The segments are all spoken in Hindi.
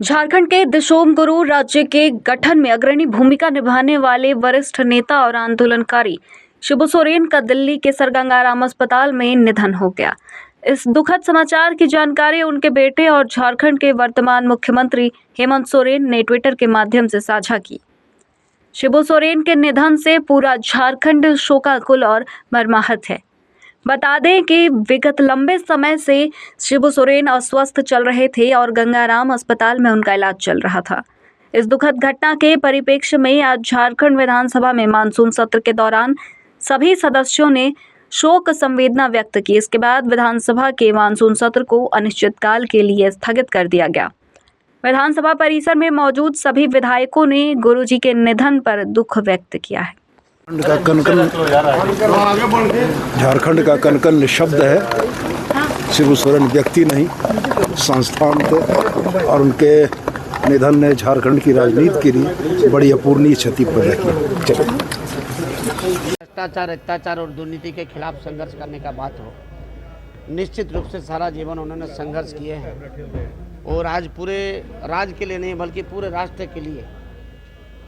झारखंड के दिशोम गुरु राज्य के गठन में अग्रणी भूमिका निभाने वाले वरिष्ठ नेता और आंदोलनकारी शिबू सोरेन का दिल्ली के सर गंगाराम अस्पताल में निधन हो गया। इस दुखद समाचार की जानकारी उनके बेटे और झारखंड के वर्तमान मुख्यमंत्री हेमंत सोरेन ने ट्विटर के माध्यम से साझा की। शिबू सोरेन के निधन से पूरा झारखंड शोकाकुल और मर्माहत है। बता दें कि विगत लंबे समय से शिबू सोरेन अस्वस्थ चल रहे थे और गंगाराम अस्पताल में उनका इलाज चल रहा था। इस दुखद घटना के परिप्रेक्ष्य में आज झारखंड विधानसभा में मानसून सत्र के दौरान सभी सदस्यों ने शोक संवेदना व्यक्त की। इसके बाद विधानसभा के मानसून सत्र को अनिश्चितकाल के लिए स्थगित कर दिया गया। विधानसभा परिसर में मौजूद सभी विधायकों ने गुरुजी के निधन पर दुख व्यक्त किया है। झारखंड का कनकन निशब्द है। शिबू सोरेन व्यक्ति नहीं, संस्थान थे और उनके निधन ने झारखंड की राजनीति के लिए बड़ी अपूर्णीय क्षति पैदा की। भ्रष्टाचार और दुर्नीति के खिलाफ संघर्ष करने का बात हो, निश्चित रूप से सारा जीवन उन्होंने संघर्ष किए हैं और आज पूरे राज्य के लिए नहीं बल्कि पूरे राष्ट्र के लिए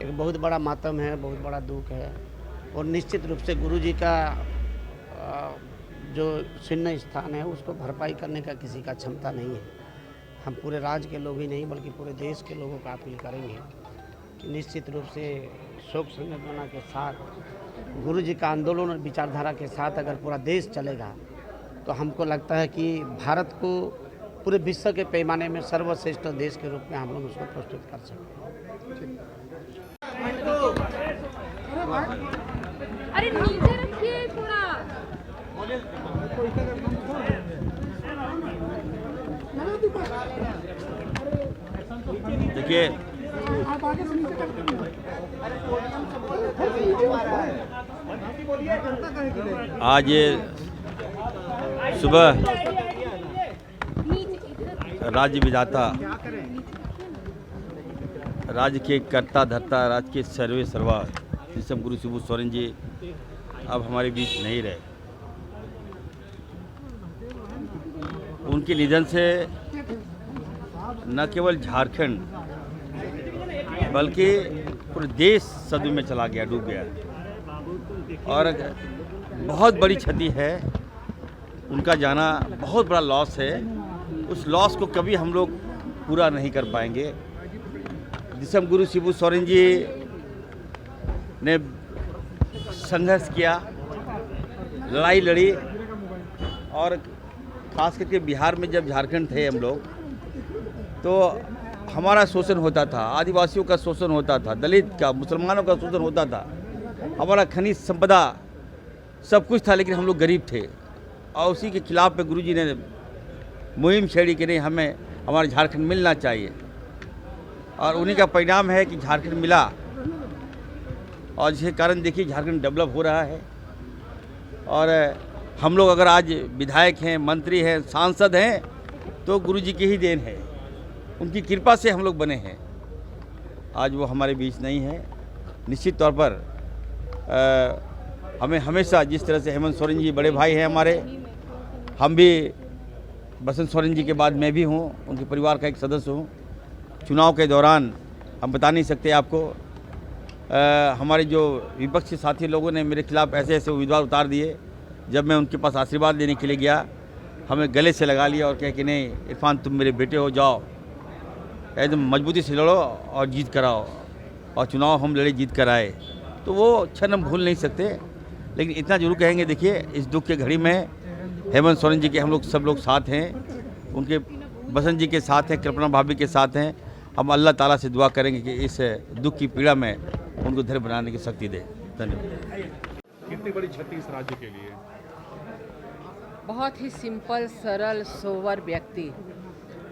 एक बहुत बड़ा मातम है, बहुत बड़ा दुख है। और निश्चित रूप से गुरुजी का जो शून्य स्थान है उसको भरपाई करने का किसी का क्षमता नहीं है। हम पूरे राज्य के लोग ही नहीं बल्कि पूरे देश के लोगों का अपील करेंगे कि निश्चित रूप से शोक संवेदना के साथ गुरुजी का आंदोलन और विचारधारा के साथ अगर पूरा देश चलेगा तो हमको लगता है कि भारत को पूरे विश्व के पैमाने में सर्वश्रेष्ठ देश के रूप में हम लोग उसको प्रस्तुत कर सकते हैं। अरे नीचे रखिए थोड़ा। देखिए, आज सुबह राज्य विधाता, राज्य के कर्ता धर्ता, राज्य के सर्वे सर्वा दिसम गुरु शिबू सोरेन जी अब हमारे बीच नहीं रहे। उनके निधन से न केवल झारखंड बल्कि पूरे देश सदमे में चला गया, डूब गया और बहुत बड़ी क्षति है। उनका जाना बहुत बड़ा लॉस है। उस लॉस को कभी हम लोग पूरा नहीं कर पाएंगे। दिसम गुरु शिबू सोरेन जी ने संघर्ष किया, लड़ाई लड़ी और ख़ास करके बिहार में जब झारखंड थे हम लोग तो हमारा शोषण होता था, आदिवासियों का शोषण होता था, दलित का, मुसलमानों का शोषण होता था। हमारा खनिज संपदा सब कुछ था लेकिन हम लोग गरीब थे और उसी के खिलाफ में गुरुजी ने मुहिम छेड़ी कि नहीं, हमें हमारे झारखंड मिलना चाहिए और उन्हीं का परिणाम है कि झारखंड मिला। और जिसके कारण देखिए झारखंड डेवलप हो रहा है और हम लोग अगर आज विधायक हैं, मंत्री हैं, सांसद हैं तो गुरुजी की ही देन है। उनकी कृपा से हम लोग बने हैं। आज वो हमारे बीच नहीं है। निश्चित तौर पर हमें हमेशा जिस तरह से हेमंत सोरेन जी बड़े भाई हैं हमारे, हम भी बसंत सोरेन जी के बाद मैं भी हूँ, उनके परिवार का एक सदस्य हूँ। चुनाव के दौरान हम बता नहीं सकते आपको, हमारे जो विपक्षी साथी लोगों ने मेरे खिलाफ ऐसे ऐसे उम्मीदवार उतार दिए। जब मैं उनके पास आशीर्वाद लेने के लिए गया, हमें गले से लगा लिया और कहे कि नहीं इरफान तुम मेरे बेटे हो, जाओ एकदम मजबूती से लड़ो और जीत कराओ। और चुनाव हम लड़े, जीत कर आए। तो वो क्षण हम भूल नहीं सकते। लेकिन इतना जरूर कहेंगे, देखिए इस दुख के घड़ी में हेमंत सोरेन जी के हम लोग सब लोग साथ हैं, उनके बसंत जी के साथ हैं, कल्पना भाभी के साथ हैं। हम अल्लाह ताला से दुआ करेंगे कि इस दुख की पीड़ा में उनको धैर्य बनाने की शक्ति दे। धन्यवाद। कितनी बड़ी क्षति इस राज्य के लिए? बहुत ही सिंपल, सरल, सोबर व्यक्ति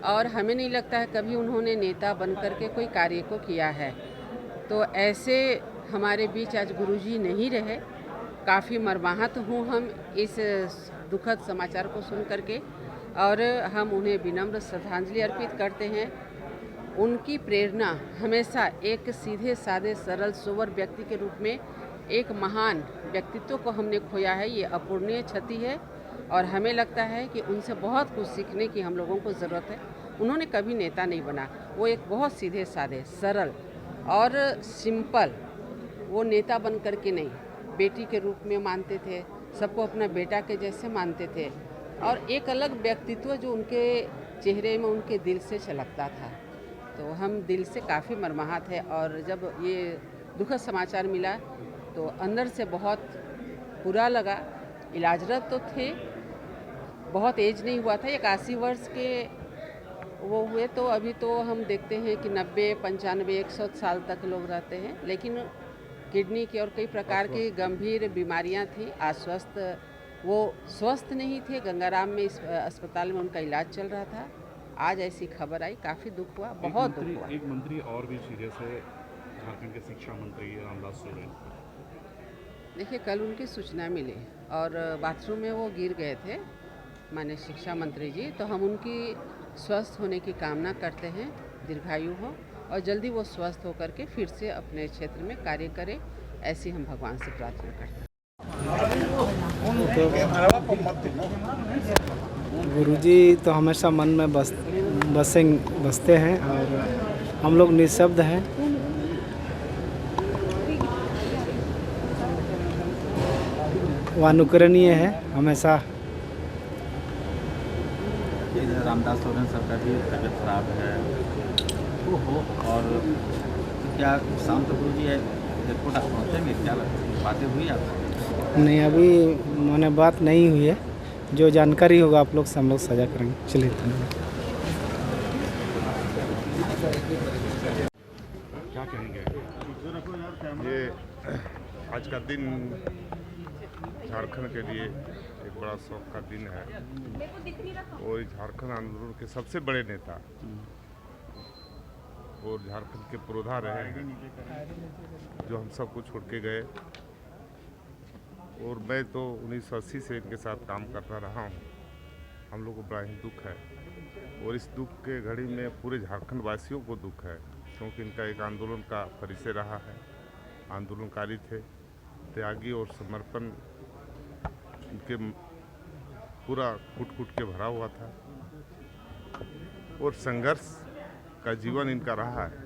और हमें नहीं लगता है कभी उन्होंने नेता बन करके कोई कार्य को किया है। तो ऐसे हमारे बीच आज गुरुजी नहीं रहे। काफ़ी मर्माहत हूँ हम इस दुखद समाचार को सुन करके और हम उन्हें विनम्र श्रद्धांजलि अर्पित करते हैं। उनकी प्रेरणा हमेशा एक सीधे साधे सरल सोबर व्यक्ति के रूप में एक महान व्यक्तित्व को हमने खोया है। ये अपूर्णीय क्षति है और हमें लगता है कि उनसे बहुत कुछ सीखने की हम लोगों को ज़रूरत है। उन्होंने कभी नेता नहीं बना, वो एक बहुत सीधे साधे सरल और सिंपल, वो नेता बन कर के नहीं, बेटी के रूप में मानते थे, सबको अपना बेटा के जैसे मानते थे और एक अलग व्यक्तित्व जो उनके चेहरे में, उनके दिल से छलकता था। तो हम दिल से काफ़ी मर्माहत है और जब ये दुखद समाचार मिला तो अंदर से बहुत बुरा लगा। इलाजरत तो थे, बहुत एज नहीं हुआ था, 81 वर्ष के वो हुए, तो अभी तो हम देखते हैं कि 90, 95, 100 साल तक लोग रहते हैं, लेकिन किडनी की और कई प्रकार की गंभीर बीमारियां थी, अस्वस्थ, वो स्वस्थ नहीं थे। गंगाराम में इस अस्पताल में उनका इलाज चल रहा था। आज ऐसी खबर आई, काफ़ी दुख हुआ, बहुत दुख हुआ। एक मंत्री और भी सीरियस है, झारखंड के शिक्षा मंत्री रामदास सोरेन। देखिए, कल उनकी सूचना मिली और बाथरूम में वो गिर गए थे माननीय शिक्षा मंत्री जी, तो हम उनकी स्वस्थ होने की कामना करते हैं, दीर्घायु हो और जल्दी वो स्वस्थ होकर के फिर से अपने क्षेत्र में कार्य करें, ऐसी हम भगवान से प्रार्थना करते हैं। गुरुजी तो हमेशा मन में बसते हैं और हम लोग निःशब्द हैं। वो अनुकरणीय है हमेशा। रामदास सोरेन सर का भी तबीयत खराब है और क्या शाम तक गुरु जी एयरपोर्ट पहुँचेंगे, क्या बातें हुई आपसे? नहीं, अभी मैंने बात नहीं हुई है, जो जानकारी होगा आप लोग से हम लोग साझा करेंगे। चलिए, क्या कहेंगे? ये आज का दिन झारखंड के लिए एक बड़ा शौक का दिन है और झारखंड आंदोलन के सबसे बड़े नेता और झारखंड के पुरोधा रहे हैं, जो हम सबको छोड़ के गए। और मैं तो 1980 से इनके साथ काम करता रहा हूँ। हम लोग को बड़ा ही दुख है और इस दुख के घड़ी में पूरे झारखंड वासियों को दुख है, क्योंकि इनका एक आंदोलन का परिचय रहा है। आंदोलनकारी थे, त्यागी और समर्पण इनके पूरा कूट के भरा हुआ था और संघर्ष का जीवन इनका रहा है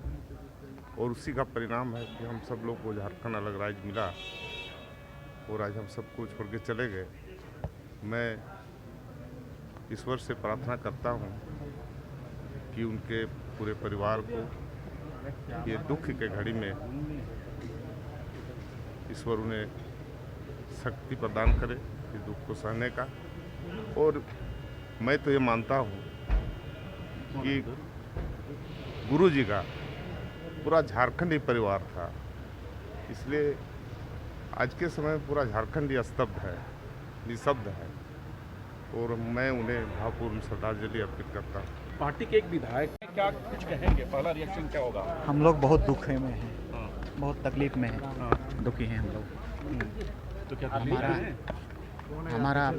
और उसी का परिणाम है कि हम सब लोग को झारखंड अलग राज्य मिला और आज हम सबको छोड़ के चले गए। मैं ईश्वर से प्रार्थना करता हूँ कि उनके पूरे परिवार को ये दुख के घड़ी में ईश्वर उन्हें शक्ति प्रदान करे इस दुख को सहने का। और मैं तो ये मानता हूँ कि गुरु जी का पूरा झारखंड ही परिवार था, इसलिए आज के समय में पूरा झारखंड ही स्तब्ध है, निःशब्द है और मैं उन्हें भावपूर्ण श्रद्धांजलि अर्पित करता हूँ। पार्टी के एक विधायक क्या कुछ कहेंगे, पहला रिएक्शन क्या होगा? हम लोग बहुत दुख में हैं, बहुत तकलीफ में हैं, दुखी हैं हम लोग। तो क्या हमारा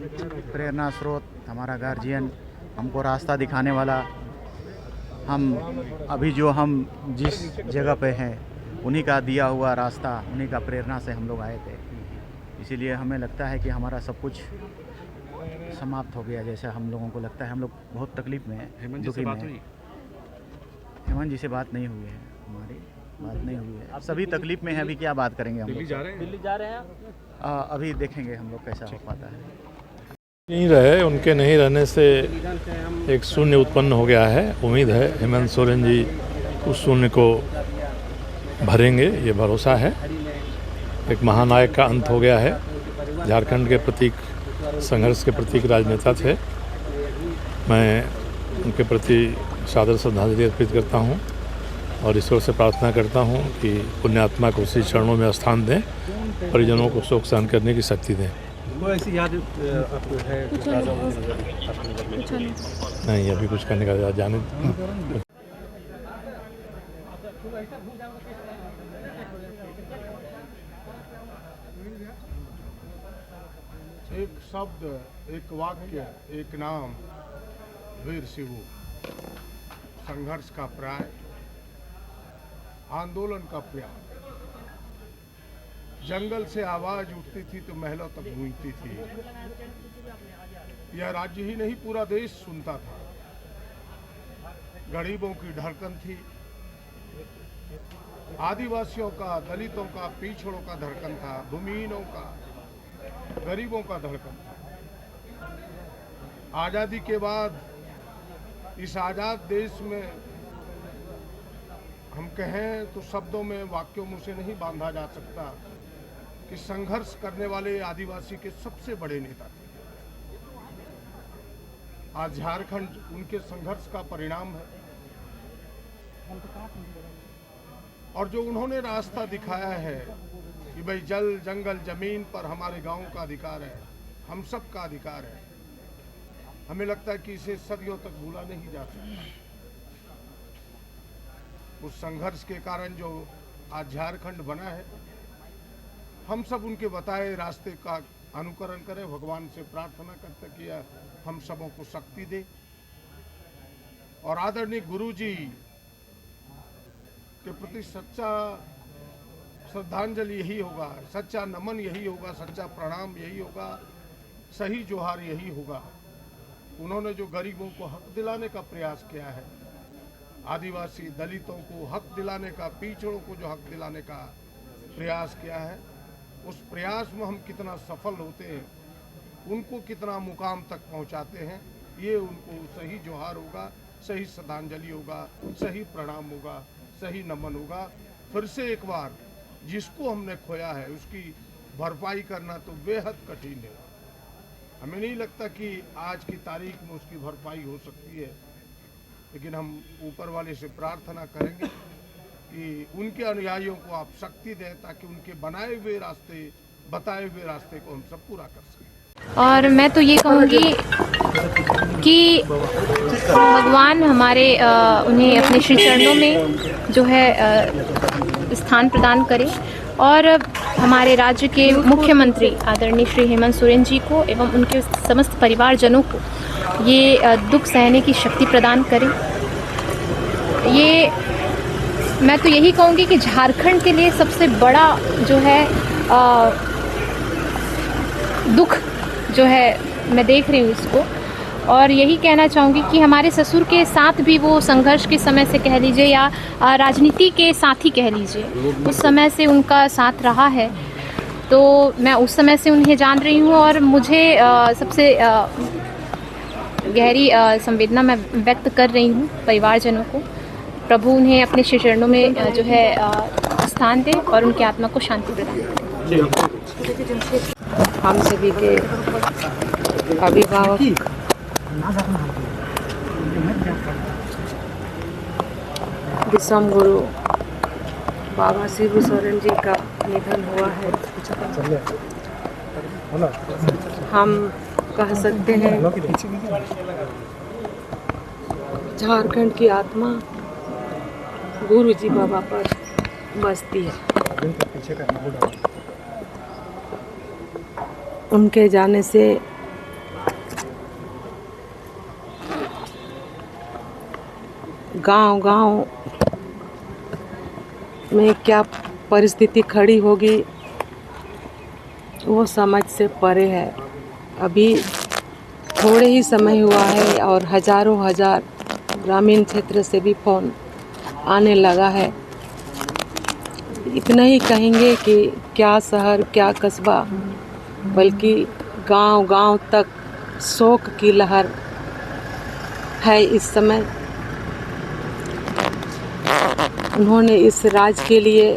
प्रेरणा स्रोत, हमारा गार्जियन, हमको रास्ता दिखाने वाला, हम अभी जो हम जिस जगह पे हैं उन्हीं का दिया हुआ रास्ता, उन्हीं का प्रेरणा से हम लोग आए थे। इसीलिए हमें लगता है कि हमारा सब कुछ समाप्त हो गया, जैसे हम लोगों को लगता है। हम लोग बहुत तकलीफ में हैं, दुखी में हैं। हेमंत जी से बात नहीं हुई है, हमारी बात नहीं हुई है, सभी तकलीफ में हैं। अभी क्या बात करेंगे हम लोग? दिल्ली जा रहे हैं? अभी देखेंगे हम लोग कैसा हो पाता है। नहीं रहे, उनके नहीं रहने से एक शून्य उत्पन्न हो गया है। उम्मीद है हेमंत सोरेन जी उस शून्य को भरेंगे, ये भरोसा है। एक महानायक का अंत हो गया है। झारखंड के प्रतीक, संघर्ष के प्रतीक राजनेता थे। मैं उनके प्रति सादर श्रद्धांजलि अर्पित करता हूँ और ईश्वर से प्रार्थना करता हूँ कि पुण्यात्मा को उसी चरणों में स्थान दें, परिजनों को शोक सहन करने की शक्ति दें। कोई ऐसी याद आपको है? नहीं, अभी कुछ करने का जाने। एक शब्द, एक वाक्य, एक नाम, वीर शिवू। संघर्ष का प्राय, आंदोलन का प्यार। जंगल से आवाज उठती थी तो महलों तक गूंजती थी। यह राज्य ही नहीं, पूरा देश सुनता था। गरीबों की धड़कन थी, आदिवासियों का, दलितों का, पिछड़ों का धड़कन था, भूमिहीनों का, गरीबों का धड़कन था। आज़ादी के बाद इस आज़ाद देश में हम कहें तो शब्दों में, वाक्यों में उसे नहीं बांधा जा सकता कि संघर्ष करने वाले आदिवासी के सबसे बड़े नेता थे। आज झारखंड उनके संघर्ष का परिणाम है और जो उन्होंने रास्ता दिखाया है कि भाई जल, जंगल, जमीन पर हमारे गांव का अधिकार है, हम सब का अधिकार है, हमें लगता है कि इसे सदियों तक भूला नहीं जा सकता। उस संघर्ष के कारण जो आज झारखंड बना है, हम सब उनके बताए रास्ते का अनुकरण करें, भगवान से प्रार्थना करते कि हम सबों को शक्ति दे। और आदरणीय गुरुजी के प्रति सच्चा श्रद्धांजलि यही होगा, सच्चा नमन यही होगा, सच्चा प्रणाम यही होगा, सही जोहार यही होगा। उन्होंने जो गरीबों को हक दिलाने का प्रयास किया है, आदिवासी दलितों को हक दिलाने का, पिछड़ों को जो हक दिलाने का प्रयास किया है, उस प्रयास में हम कितना सफल होते हैं, उनको कितना मुकाम तक पहुंचाते हैं, ये उनको सही जोहार होगा, सही श्रद्धांजलि होगा, सही प्रणाम होगा, सही नमन होगा। फिर से एक बार जिसको हमने खोया है उसकी भरपाई करना तो बेहद कठिन है। हमें नहीं लगता कि आज की तारीख में उसकी भरपाई हो सकती है, लेकिन हम ऊपर वाले से प्रार्थना करेंगे कि उनके अनुयायियों को आप शक्ति दें ताकि उनके बनाए हुए रास्ते, बताए हुए रास्ते को हम सब पूरा कर सकें। और मैं तो ये कहूँगी कि भगवान हमारे उन्हें अपने श्री चरणों में जो है स्थान प्रदान करें और हमारे राज्य के मुख्यमंत्री आदरणीय श्री हेमंत सोरेन जी को एवं उनके समस्त परिवारजनों को ये दुख सहने की शक्ति प्रदान करें। ये मैं तो यही कहूँगी कि झारखंड के लिए सबसे बड़ा जो है दुख जो है मैं देख रही हूँ इसको, और यही कहना चाहूँगी कि हमारे ससुर के साथ भी वो संघर्ष के समय से कह लीजिए या राजनीति के साथ ही कह लीजिए, उस समय से उनका साथ रहा है। तो मैं उस समय से उन्हें जान रही हूँ और मुझे सबसे गहरी संवेदना मैं व्यक्त कर रही हूँ परिवारजनों को। प्रभु उन्हें अपने श्री चरणों में जो है स्थान दे और उनकी आत्मा को शांति प्रदान करे। हम सभी के अभिभावक विश्वम गुरु बाबा शिबू सोरेन जी का निधन हुआ है। हम कह सकते हैं झारखंड की आत्मा गुरु जी बाबा पर बसती है। उनके जाने से गांव-गांव में क्या परिस्थिति खड़ी होगी वो समझ से परे है। अभी थोड़े ही समय हुआ है और हजारों हजार ग्रामीण क्षेत्र से भी फ़ोन आने लगा है। इतना ही कहेंगे कि क्या शहर क्या कस्बा, बल्कि गांव-गांव तक शोक की लहर है इस समय। उन्होंने इस राज्य के लिए,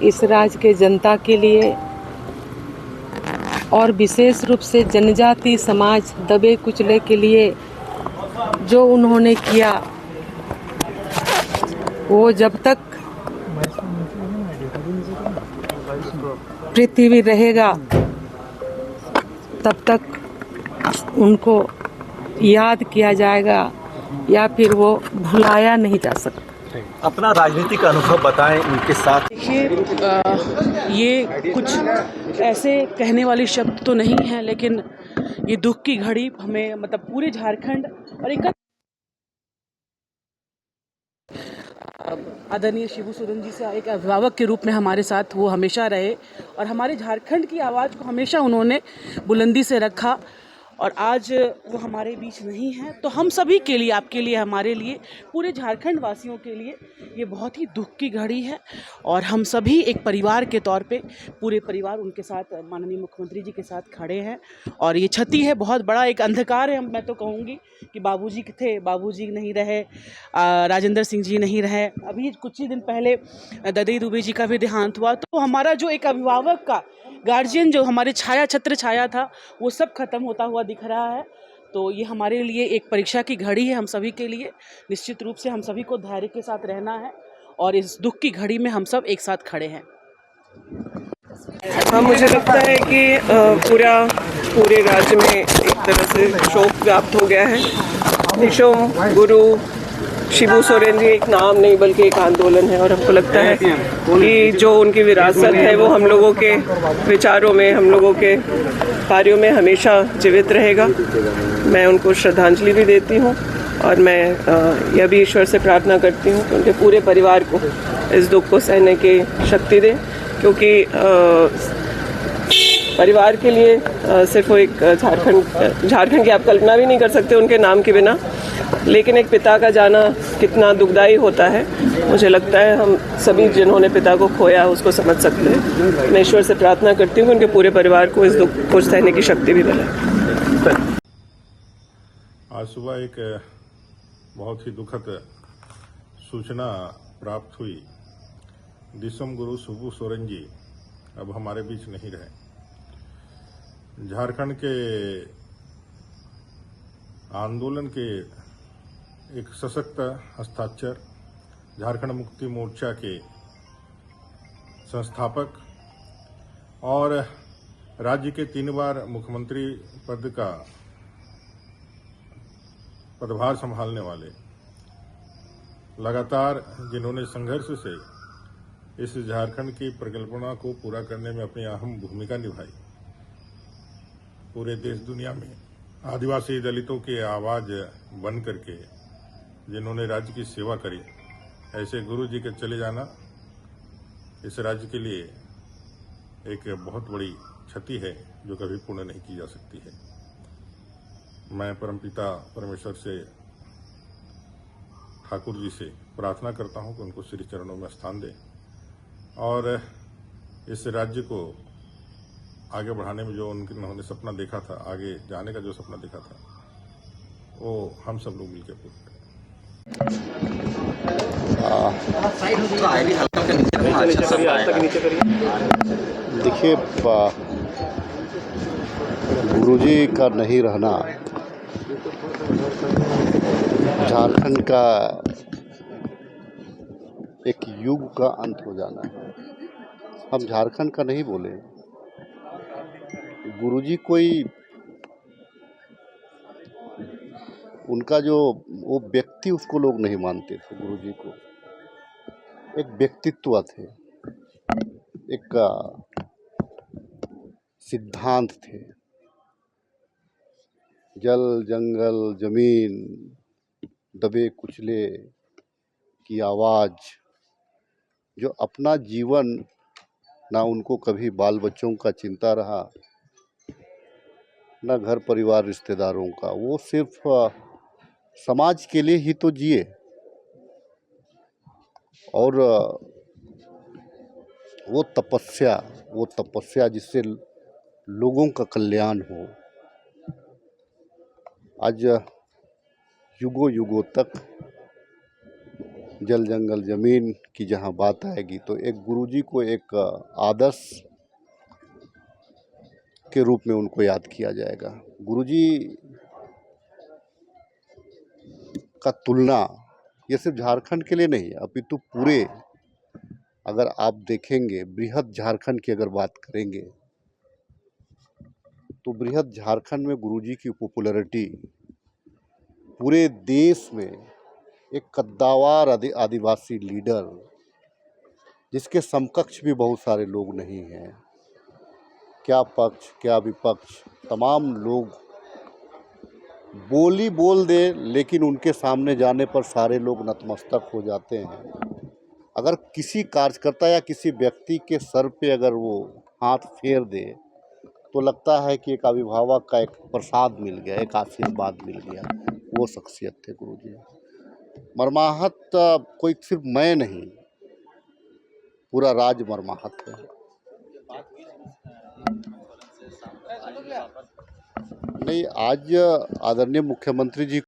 इस राज्य के जनता के लिए और विशेष रूप से जनजाति समाज दबे कुचले के लिए जो उन्होंने किया, वो जब तक पृथ्वी रहेगा तब तक उनको याद किया जाएगा या फिर वो भुलाया नहीं जा सकता। अपना राजनीतिक अनुभव बताएं उनके साथ। देखिए, ये कुछ ऐसे कहने वाली शब्द तो नहीं है, लेकिन ये दुख की घड़ी हमें मतलब पूरे झारखंड और एक आदरणीय शिबू सोरेन जी से एक अभिभावक के रूप में हमारे साथ वो हमेशा रहे और हमारे झारखंड की आवाज़ को हमेशा उन्होंने बुलंदी से रखा। और आज वो हमारे बीच नहीं है। तो हम सभी के लिए, आपके लिए, हमारे लिए, पूरे झारखंड वासियों के लिए ये बहुत ही दुख की घड़ी है। और हम सभी एक परिवार के तौर पे, पूरे परिवार उनके साथ, माननीय मुख्यमंत्री जी के साथ खड़े हैं। और ये क्षति है, बहुत बड़ा एक अंधकार है। मैं तो कहूँगी कि बाबूजी थे, बाबूजी नहीं रहे, राजेंद्र सिंह जी नहीं रहे, अभी कुछ ही दिन पहले ददई दुबे जी का भी देहांत हुआ। तो हमारा जो एक अभिभावक का, गार्जियन जो हमारे छत्र छाया था, वो सब खत्म होता हुआ दिख रहा है। तो ये हमारे लिए एक परीक्षा की घड़ी है, हम सभी के लिए। निश्चित रूप से हम सभी को धैर्य के साथ रहना है और इस दुख की घड़ी में हम सब एक साथ खड़े हैं। हाँ, मुझे लगता है कि पूरे राज्य में एक तरह से शोक व्याप्त हो गया है। निशोम गुरु शिबू सोरेन जी एक नाम नहीं बल्कि एक आंदोलन है, और हमको लगता है कि जो उनकी विरासत है वो हम लोगों के विचारों में, हम लोगों के कार्यों में हमेशा जीवित रहेगा। मैं उनको श्रद्धांजलि भी देती हूँ और मैं यह भी ईश्वर से प्रार्थना करती हूँ कि उनके पूरे परिवार को इस दुख को सहने की शक्ति दें, क्योंकि परिवार के लिए सिर्फ वो एक झारखंड की आप कल्पना भी नहीं कर सकते उनके नाम के बिना, लेकिन एक पिता का जाना कितना दुखदाई होता है, मुझे लगता है हम सभी जिन्होंने पिता को खोया उसको समझ सकते हैं। मैं ईश्वर से प्रार्थना करती हूँ कि उनके पूरे परिवार को इस दुख को सहने की शक्ति भी मिले। आज सुबह एक बहुत ही दुखद सूचना प्राप्त हुई। दिसम गुरु शिबू सोरेन जी अब हमारे बीच नहीं रहे। झारखंड के आंदोलन के एक सशक्त हस्ताक्षर, झारखंड मुक्ति मोर्चा के संस्थापक और राज्य के 3 बार मुख्यमंत्री पद का पदभार संभालने वाले, लगातार जिन्होंने संघर्ष से इस झारखंड की परिकल्पना को पूरा करने में अपनी अहम भूमिका निभाई, पूरे देश दुनिया में आदिवासी दलितों की आवाज बन करके जिन्होंने राज्य की सेवा करी, ऐसे गुरु जी के चले जाना इस राज्य के लिए एक बहुत बड़ी क्षति है जो कभी पूर्ण नहीं की जा सकती है। मैं परमपिता परमेश्वर से, ठाकुर जी से प्रार्थना करता हूं कि उनको श्री चरणों में स्थान दें और इस राज्य को आगे बढ़ाने में जो उन्होंने सपना देखा था, आगे जाने का जो सपना देखा था, वो हम सब लोग मिलकर पूरा करें। देखिए, गुरुजी का नहीं रहना झारखंड का एक युग का अंत हो जाना है। हम झारखंड का नहीं बोले, गुरुजी कोई उनका जो वो व्यक्ति, उसको लोग नहीं मानते थे। गुरुजी को एक व्यक्तित्व थे, एक सिद्धांत थे। जल जंगल जमीन दबे कुचले की आवाज़, जो अपना जीवन ना उनको कभी बाल बच्चों का चिंता रहा, ना घर परिवार रिश्तेदारों का, वो सिर्फ समाज के लिए ही तो जिए। और वो तपस्या जिससे लोगों का कल्याण हो। आज युगों युगों तक जल जंगल जमीन की जहाँ बात आएगी तो एक गुरुजी को एक आदर्श के रूप में उनको याद किया जाएगा। गुरुजी का तुलना ये सिर्फ झारखंड के लिए नहीं, अपितु पूरे, अगर आप देखेंगे बृहद झारखंड की अगर बात करेंगे तो बृहद झारखंड में गुरुजी की पॉपुलैरिटी पूरे देश में एक कद्दावर आदिवासी लीडर, जिसके समकक्ष भी बहुत सारे लोग नहीं हैं, क्या पक्ष क्या विपक्ष, तमाम लोग बोली बोल दे लेकिन उनके सामने जाने पर सारे लोग नतमस्तक हो जाते हैं। अगर किसी कार्यकर्ता या किसी व्यक्ति के सर पे अगर वो हाथ फेर दे तो लगता है कि एक अभिभावक का एक प्रसाद मिल गया, एक आशीर्वाद मिल गया। वो शख्सियत थे गुरुजी। मर्माहत कोई सिर्फ मैं नहीं, पूरा राज मर्माहत है। नहीं, आज आदरणीय मुख्यमंत्री जी